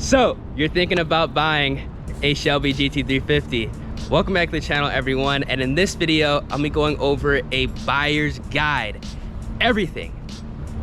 So, you're thinking about buying a Shelby GT350. Welcome back to the channel, everyone. And in this video, I'm gonna be going over a buyer's guide. Everything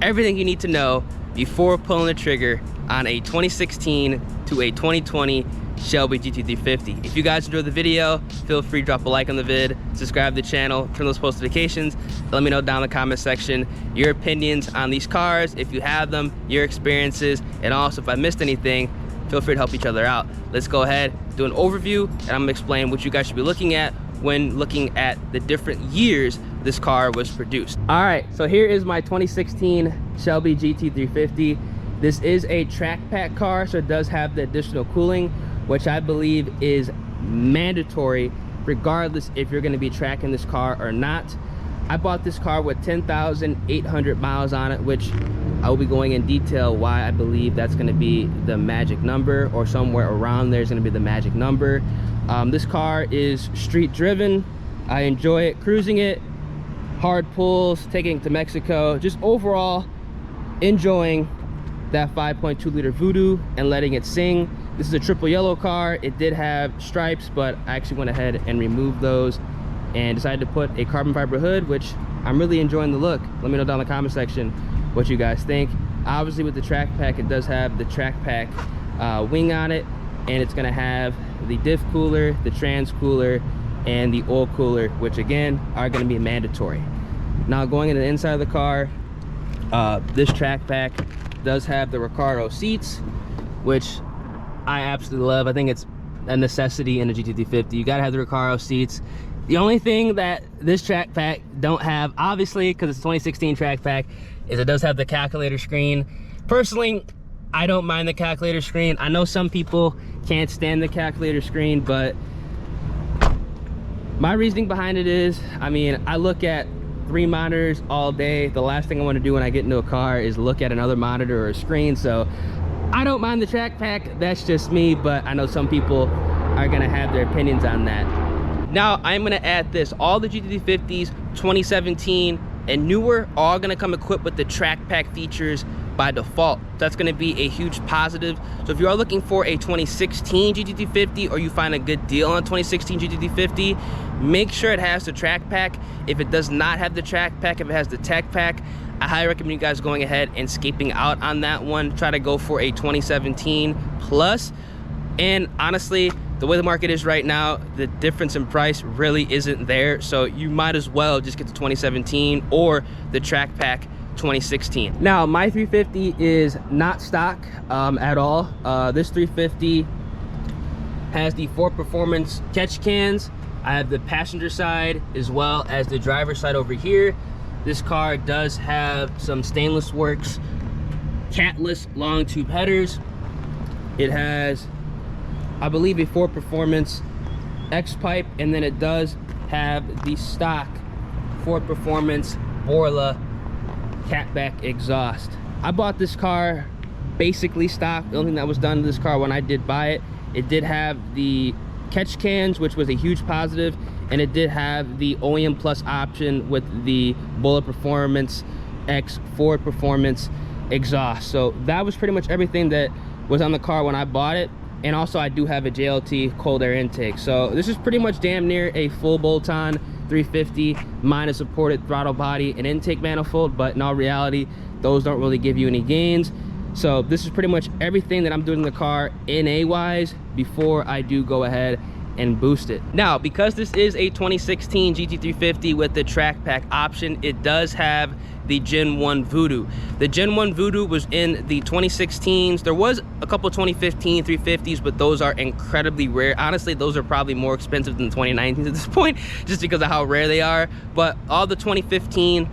you need to know before pulling the trigger on a 2016 to a 2020 Shelby GT350. If you guys enjoyed the video, feel free to drop a like on the vid, subscribe to the channel, turn those post notifications. Let me know down in the comment section your opinions on these cars, if you have them, your experiences, and also if I missed anything, feel free to help each other out. Let's go ahead, do an overview, and I'm gonna explain what you guys should be looking at when looking at the different years this car was produced. All right, so here is my 2016 Shelby GT350. This is a track pack car, so it does have the additional cooling, which I believe is mandatory regardless if you're gonna be tracking this car or not. I bought this car with 10,800 miles on it, which I will be going in detail why I believe that's gonna be the magic number, or somewhere around there is gonna be the magic number. This car is street driven. I enjoy it, cruising it, hard pulls, taking it to Mexico, just overall enjoying that 5.2 liter Voodoo and letting it sing. This is a triple yellow car. It did have stripes, but I actually went ahead and removed those and decided to put a carbon fiber hood, which I'm really enjoying the look. Let me know down in the comment section what you guys think. Obviously with the track pack, it does have the track pack wing on it, and it's gonna have the diff cooler, the trans cooler, and the oil cooler, which again are gonna be mandatory. Now going into the inside of the car, this track pack does have the Recaro seats, which I absolutely love. I think it's a necessity in a GT350. You gotta have the Recaro seats. The only thing that this track pack don't have, obviously because it's a 2016 track pack, is it does have the calculator screen. Personally, I don't mind the calculator screen. I know some people can't stand the calculator screen, but my reasoning behind it is, I mean, I look at 3 monitors all day. The last thing I want to do when I get into a car is look at another monitor or a screen. So I don't mind the track pack, that's just me, but I know some people are gonna have their opinions on that. Now I'm gonna add this, all the GT350s 2017 and newer are all gonna come equipped with the track pack features by default. That's gonna be a huge positive. So if you are looking for a 2016 GT350 or you find a good deal on 2016 GT350, make sure it has the track pack. If it does not have the track pack, if it has the tech pack, I highly recommend you guys going ahead and escaping out on that one. Try to go for a 2017 plus. And honestly, the way the market is right now, the difference in price really isn't there. So you might as well just get the 2017 or the track pack 2016. Now, my 350 is not stock at all. This 350 has the Ford Performance catch cans. I have the passenger side as well as the driver's side over here. This car does have some stainless works catless long tube headers. It has, I believe, a Ford Performance X pipe, and then it does have the stock Ford Performance Borla catback exhaust. I bought this car basically stock. The only thing that was done to this car when I did buy it, it did have the catch cans, which was a huge positive, and it did have the OEM Plus option with the Borla Performance X Ford Performance exhaust. So that was pretty much everything that was on the car when I bought it. And also I do have a JLT Cold Air Intake. So this is pretty much damn near a full bolt-on 350 minus supported throttle body and intake manifold, but in all reality, those don't really give you any gains. So this is pretty much everything that I'm doing in the car NA wise before I do go ahead and boost it. Now, because this is a 2016 GT350 with the track pack option, it does have the Gen 1 Voodoo. The Gen 1 Voodoo was in the 2016s. There was a couple 2015 350s, but those are incredibly rare. Honestly, those are probably more expensive than the 2019s at this point, just because of how rare they are. But all the 2015,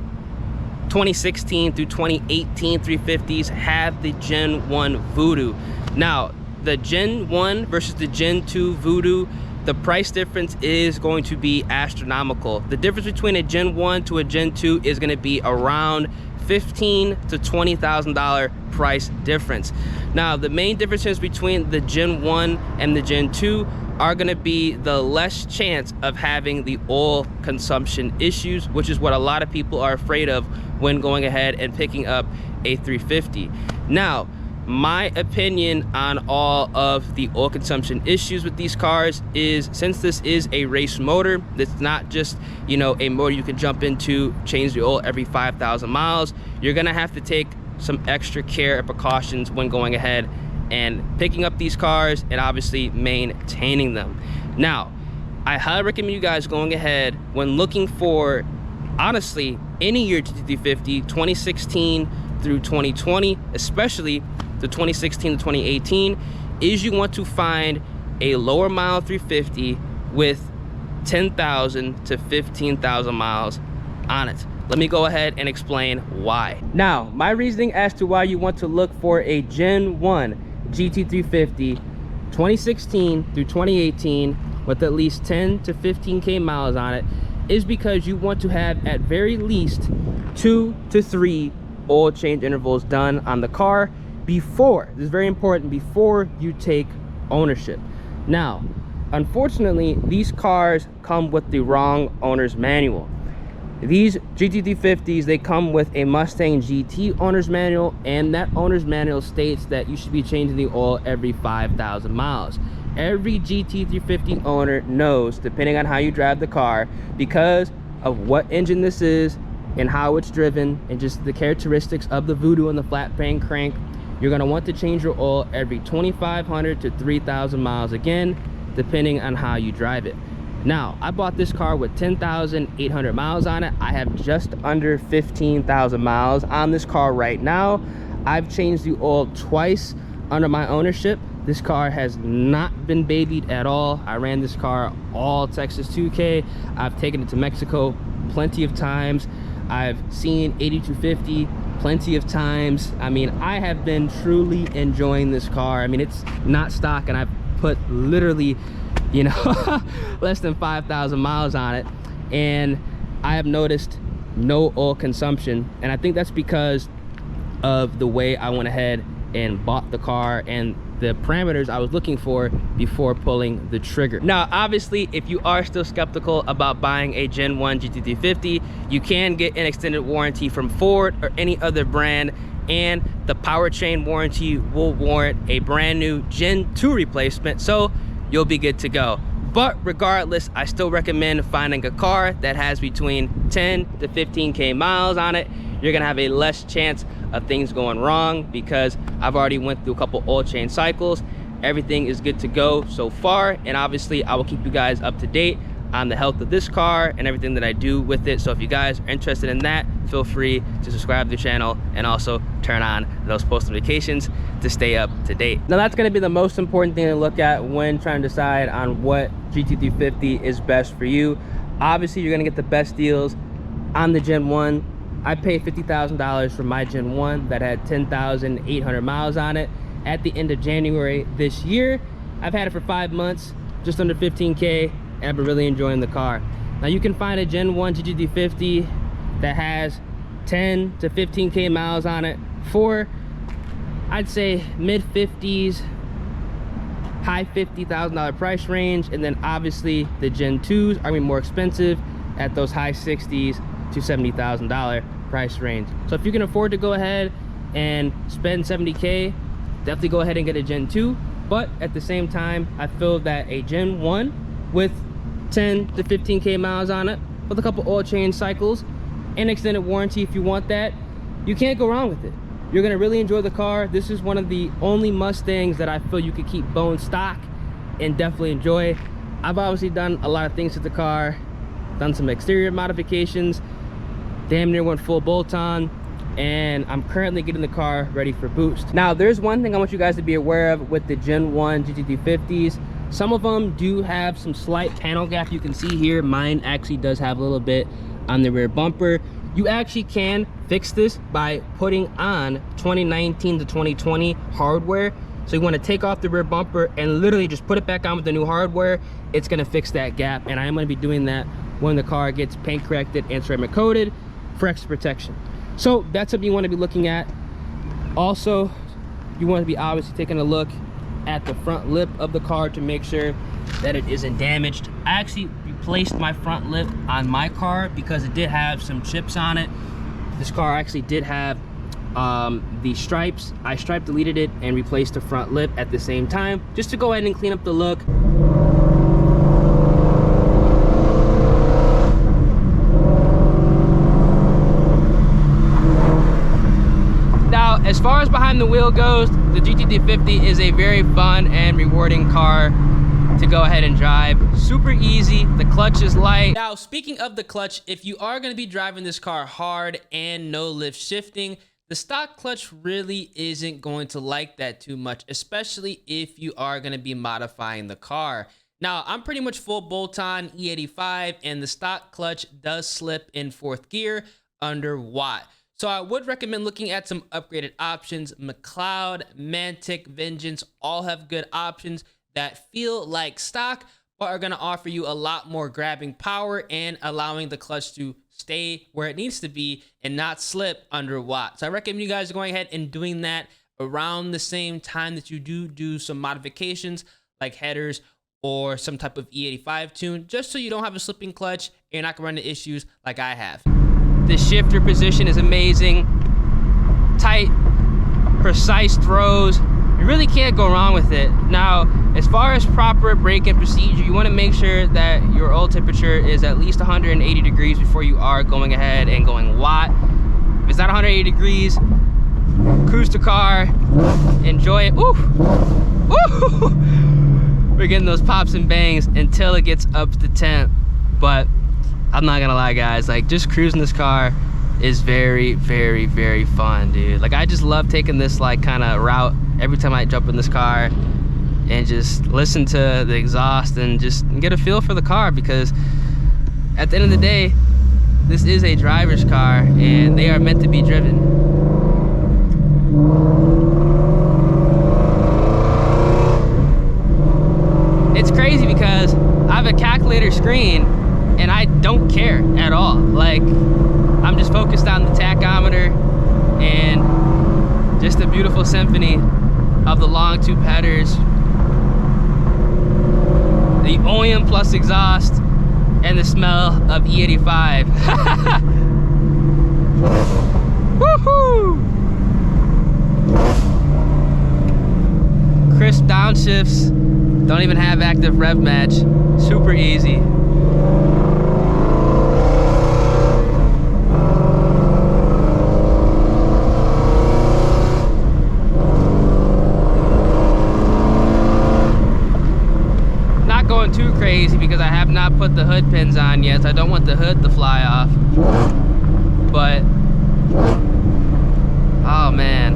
2016 through 2018 350s have the Gen 1 Voodoo. Now, the Gen 1 versus the Gen 2 Voodoo, the price difference is going to be astronomical. The difference between a Gen 1 to a Gen 2 is going to be around $15,000 to $20,000 price difference. Now, the main differences between the Gen 1 and the Gen 2 are going to be the less chance of having the oil consumption issues, which is what a lot of people are afraid of when going ahead and picking up a 350. Now, my opinion on all of the oil consumption issues with these cars is, since this is a race motor, it's not just, you know, a motor you can jump into, change the oil every 5,000 miles. You're gonna have to take some extra care and precautions when going ahead and picking up these cars and obviously maintaining them. Now, I highly recommend you guys going ahead when looking for, honestly, any year GT350, 2016 through 2020, especially the 2016 to 2018, is you want to find a lower mile 350 with 10,000 to 15,000 miles on it. Let me go ahead and explain why. Now, my reasoning as to why you want to look for a Gen 1 GT350 2016 through 2018 with at least 10 to 15K miles on it is because you want to have at very least 2 to 3 oil change intervals done on the car before, this is very important, before you take ownership. Now, unfortunately, these cars come with the wrong owner's manual. These GT350s, they come with a Mustang GT owner's manual, and that owner's manual states that you should be changing the oil every 5,000 miles. Every GT350 owner knows, depending on how you drive the car, because of what engine this is and how it's driven and just the characteristics of the Voodoo and the flat pan crank, you're going to want to change your oil every 2,500 to 3,000 miles, again, depending on how you drive it. Now, I bought this car with 10,800 miles on it. I have just under 15,000 miles on this car right now. I've changed the oil twice under my ownership. This car has not been babied at all. I ran this car all Texas 2K. I've taken it to Mexico plenty of times. I've seen 8250 plenty of times. I mean, I have been truly enjoying this car. I mean, it's not stock, and I've put literally, you know, less than 5,000 miles on it, and I have noticed no oil consumption, and I think that's because of the way I went ahead and bought the car and the parameters I was looking for before pulling the trigger. Now, obviously, if you are still skeptical about buying a Gen 1 GT350, you can get an extended warranty from Ford or any other brand, and the powertrain warranty will warrant a brand new Gen 2 replacement, so you'll be good to go. But regardless, I still recommend finding a car that has between 10 to 15K miles on it. You're gonna have a less chance of things going wrong because I've already went through a couple oil change cycles. Everything is good to go so far, and obviously I will keep you guys up to date on the health of this car and everything that I do with it. So if you guys are interested in that, feel free to subscribe to the channel and also turn on those post notifications to stay up to date. Now, that's going to be the most important thing to look at when trying to decide on what GT350 is best for you. Obviously, you're going to get the best deals on the Gen 1. I paid $50,000 for my Gen 1 that had 10,800 miles on it at the end of January this year. I've had it for 5 months, just under 15K, and I've been really enjoying the car. Now, you can find a Gen 1 GT350 that has 10 to 15K miles on it for, I'd say, mid 50s, high $50,000 price range. And then obviously the Gen 2s are gonna be more expensive at those high 60s to $70,000 price range. So if you can afford to go ahead and spend 70K, definitely go ahead and get a Gen 2. But at the same time, I feel that a Gen 1 with 10 to 15K miles on it, with a couple oil change cycles and extended warranty, if you want that, you can't go wrong with it. You're gonna really enjoy the car. This is one of the only Mustangs that I feel you could keep bone stock and definitely enjoy. I've obviously done a lot of things to the car, done some exterior modifications, damn near went full bolt-on, and I'm currently getting the car ready for boost. Now, there's one thing I want you guys to be aware of with the Gen 1 GT350s. Some of them do have some slight panel gap. You can see here, mine actually does have a little bit on the rear bumper. You actually can fix this by putting on 2019 to 2020 hardware. So you want to take off the rear bumper and literally just put it back on with the new hardware. It's going to fix that gap, and I am going to be doing that when the car gets paint corrected and ceramic coated for extra protection. So that's something you want to be looking at. Also, you want to be obviously taking a look at the front lip of the car to make sure that it isn't damaged. I actually replaced my front lip on my car because it did have some chips on it. This car actually did have The stripes, I stripe deleted it and replaced the front lip at the same time, just to go ahead and clean up the look. Now, as far as behind the wheel goes, the GT350 is a very fun and rewarding car to go ahead and drive. Super easy, the clutch is light. Now, speaking of the clutch, if you are gonna be driving this car hard and no lift shifting, the stock clutch really isn't going to like that too much, especially if you are gonna be modifying the car. Now, I'm pretty much full bolt-on E85, and the stock clutch does slip in 4th gear under Watt. So I would recommend looking at some upgraded options. McLeod, Mantic, Vengeance all have good options that feel like stock, but are gonna offer you a lot more grabbing power and allowing the clutch to stay where it needs to be and not slip under Watt. So I recommend you guys going ahead and doing that around the same time that you do some modifications like headers or some type of E85 tune, just so you don't have a slipping clutch and you're not gonna run into issues like I have. The shifter position is amazing. Tight, precise throws. You really can't go wrong with it. Now, as far as proper braking procedure, you want to make sure that your oil temperature is at least 180 degrees before you are going ahead and going Watt. If it's not 180 degrees, cruise the car, enjoy it. Ooh. Ooh. We're getting those pops and bangs until it gets up to temp. But I'm not gonna lie, guys, like, just cruising this car is very, very, very fun, dude. Like, I just love taking this like kind of route every time I jump in this car and just listen to the exhaust and just get a feel for the car, because at the end of the day, this is a driver's car and they are meant to be driven. It's crazy because I have a calculator screen and I don't care at all. Like, I'm just focused on the tachometer and just the beautiful symphony of the long tube headers, the OEM plus exhaust, and the smell of E85. Woohoo! Crisp downshifts, don't even have active rev match, super easy. Too crazy because I have not put the hood pins on yet, so I don't want the hood to fly off. But oh man,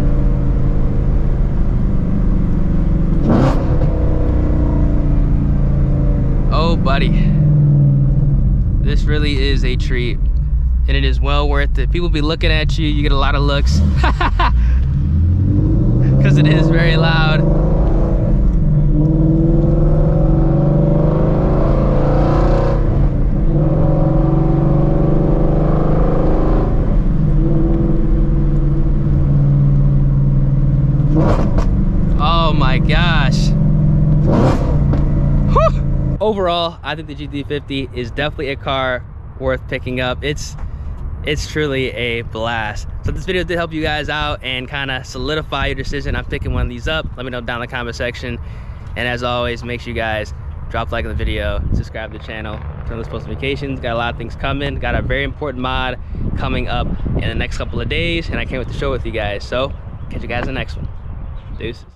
oh buddy, this really is a treat and it is well worth it. People be looking at you, you get a lot of looks because it is very loud. Oh my gosh. Whew. Overall, I think the GT350 is definitely a car worth picking up. It's truly a blast. So this video did help you guys out and kind of solidify your decision on picking one of these up. Let me know down in the comment section. And as always, make sure you guys drop a like on the video, subscribe to the channel, turn on those post notifications. Got a lot of things coming. Got a very important mod coming up in the next couple of days, and I can't wait to show it with you guys. So catch you guys in the next one. Deuces.